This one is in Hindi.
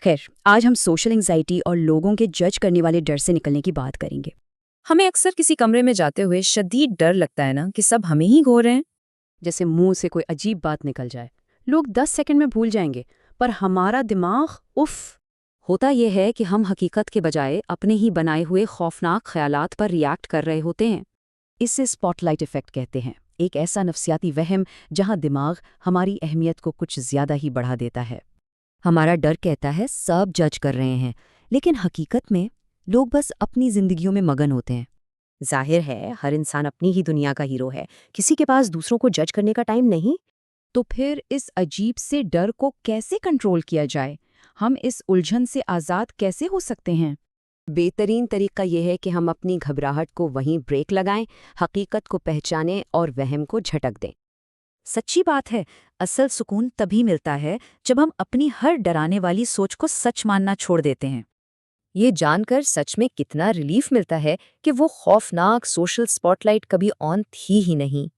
खैर, आज हम सोशल एंग्जाइटी और लोगों के जज करने वाले डर से निकलने की बात करेंगे। हमें अक्सर किसी कमरे में जाते हुए शदीद डर लगता है ना कि सब हमें ही घूर रहे हैं। जैसे मुंह से कोई अजीब बात निकल जाए, लोग 10 सेकंड में भूल जाएंगे, पर हमारा दिमाग उफ। होता यह है कि हम हकीकत के बजाय अपने ही बनाए हुए खौफनाक ख्यालात पर रिएक्ट कर रहे होते हैं। इसे स्पॉटलाइट इफेक्ट कहते हैं, एक ऐसा नफ्सियाती वहम जहां दिमाग हमारी अहमियत को कुछ ज्यादा ही बढ़ा देता है। हमारा डर कहता है सब जज कर रहे हैं, लेकिन हकीकत में लोग बस अपनी जिंदगियों में मगन होते हैं। जाहिर है हर इंसान अपनी ही दुनिया का हीरो है, किसी के पास दूसरों को जज करने का टाइम नहीं। तो फिर इस अजीब से डर को कैसे कंट्रोल किया जाए? हम इस उलझन से आज़ाद कैसे हो सकते हैं? बेहतरीन तरीका यह है कि हम अपनी घबराहट को वहीं ब्रेक लगाएं, हकीकत को पहचानें और वहम को झटक दें। सच्ची बात है, असल सुकून तभी मिलता है जब हम अपनी हर डराने वाली सोच को सच मानना छोड़ देते हैं। ये जानकर सच में कितना रिलीफ मिलता है कि वो खौफनाक सोशल स्पॉटलाइट कभी ऑन थी ही नहीं।